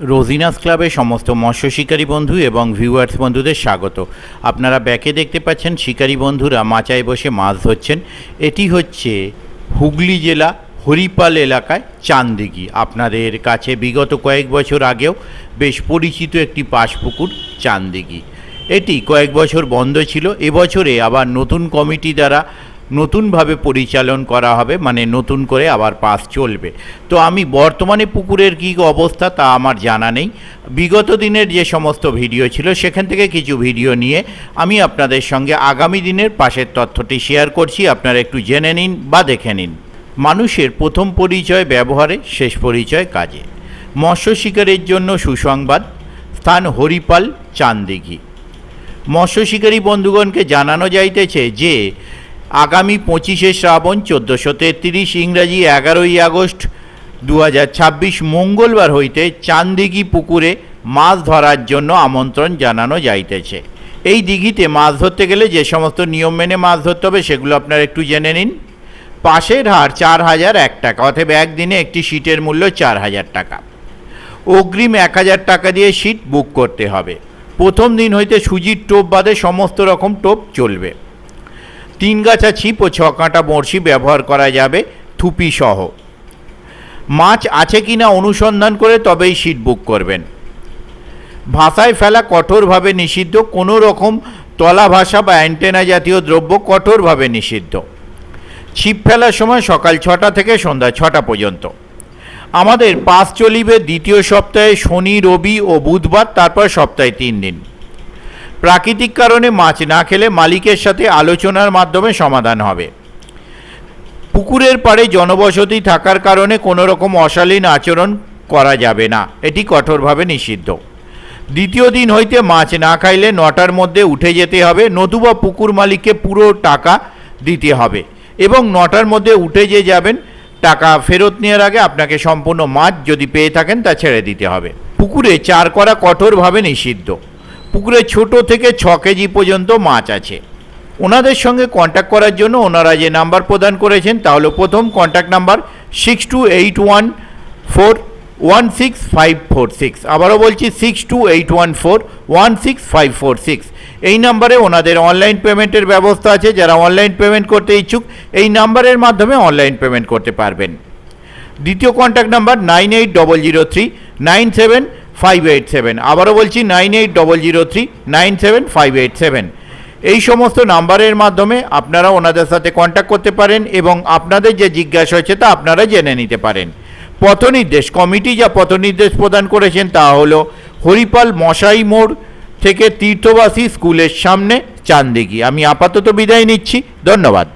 রোজিনাস ক্লাবে সমস্ত মৎস্য শিকারী বন্ধু এবং ভিউয়ার্স বন্ধুদের স্বাগত। আপনারা ব্যাকে দেখতে পাচ্ছেন শিকারী বন্ধুরা মাচায় বসে মাছ ধরছেন। এটি হচ্ছে হুগলি জেলা হরিপাল এলাকায় চাঁদদিঘি। আপনাদের কাছে বিগত কয়েক বছর আগেও বেশ পরিচিত একটি পাশপুকুর চাঁদদিঘি। এটি কয়েক বছর বন্ধ ছিল, এবছরে আবার নতুন কমিটি দ্বারা নতুনভাবে পরিচালন করা হবে, মানে নতুন করে আবার পাস চলবে। তো আমি বর্তমানে পুকুরের কী অবস্থা তা আমার জানা নেই। বিগত দিনের যে সমস্ত ভিডিও ছিল সেখান থেকে কিছু ভিডিও নিয়ে আমি আপনাদের সঙ্গে আগামী দিনের পাশের তথ্যটি শেয়ার করছি। আপনারা একটু জেনে নিন বা দেখে নিন। মানুষের প্রথম পরিচয় ব্যবহারে, শেষ পরিচয় কাজে। মৎস্য শিকারের জন্য সুসংবাদ, স্থান হরিপাল চাঁদদিঘি। মৎস্য শিকারী বন্ধুগণকে জানানো যাইতেছে যে আগামী 25শে শ্রাবণ 1433 ইংরাজি 11ই আগস্ট 2026 মঙ্গলবার হইতে চাঁদদিঘি পুকুরে মাছ ধরার জন্য আমন্ত্রণ জানানো যাইতেছে। এই দিঘিতে মাছ ধরতে গেলে যে সমস্ত নিয়ম মেনে মাছ ধরতে হবে সেগুলো আপনারা একটু জেনে নিন। পাশের হার 4001 টাকা, অতএব একদিনে একটি সিটের মূল্য 4000 টাকা। অগ্রিম 1000 টাকা দিয়ে সিট বুক করতে হবে। প্রথম দিন হইতে সুজির টোপ বাদে সমস্ত রকম টোপ চলবে। 3 গাছা ছিপ ও 6 কাঁটা বড়শি ব্যবহার করা যাবে থুপি সহ। মাছ আছে কিনা অনুসন্ধান করে তবেই সিট বুক করবেন। ভাষায় ফেলা কঠোরভাবে নিষিদ্ধ। কোনো রকম তলা ভাষা বা অ্যান্টেনা জাতীয় দ্রব্য কঠোরভাবে নিষিদ্ধ। ছিপ ফেলার সময় সকাল 6টা থেকে সন্ধ্যা 6টা পর্যন্ত। আমাদের পাস চলিবে দ্বিতীয় সপ্তাহে শনি, রবি ও বুধবার, তারপর সপ্তাহে 3 দিন। প্রাকৃতিক কারণে মাছ না খেলে মালিকের সাথে আলোচনার মাধ্যমে সমাধান হবে। পুকুরের পাড়ে জনবসতি থাকার কারণে কোনো রকম অশালীন আচরণ করা যাবে না, এটি কঠোরভাবে নিষিদ্ধ। দ্বিতীয় দিন হইতে মাছ না খাইলে 9টার মধ্যে উঠে যেতে হবে, নতুবা পুকুর মালিককে পুরো টাকা দিতে হবে এবং 9টার মধ্যে উঠে যে যাবেন টাকা ফেরত নেওয়ার আগে আপনাকে সম্পূর্ণ মাছ যদি পেয়ে থাকেন তা ছেড়ে দিতে হবে। পুকুরে চার করা কঠোরভাবে নিষিদ্ধ। পুকুরে ছোট থেকে 6 কেজি পর্যন্ত মাছ আছে। ওনাদের সঙ্গে কন্ট্যাক্ট করার জন্য ওনারা যে নাম্বার প্রদান করেছেন তা হলো, প্রথম কন্ট্যাক্ট নাম্বার 6281416546। আবারও বলছি 6281416546। এই নাম্বারে ওনাদের অনলাইন পেমেন্টের ব্যবস্থা আছে। যারা অনলাইন পেমেন্ট করতে ইচ্ছুক এই নাম্বারের মাধ্যমে অনলাইন পেমেন্ট করতে পারবেন। দ্বিতীয় কন্ট্যাক্ট নাম্বার 9800397587। আবারও বলছি 9800397587। এই সমস্ত নাম্বারের মাধ্যমে আপনারা ওনাদের সাথে কন্ট্যাক্ট করতে পারেন এবং আপনাদের যে জিজ্ঞাসা হচ্ছে তা আপনারা জেনে নিতে পারেন। পথনির্দেশ কমিটি যা পথনির্দেশ প্রদান করেছেন তা হলো হরিপাল মশাই মোড় থেকে তীর্থবাসী স্কুলের সামনে চাঁদদিঘি। আমি আপাতত বিদায় নিচ্ছি, ধন্যবাদ।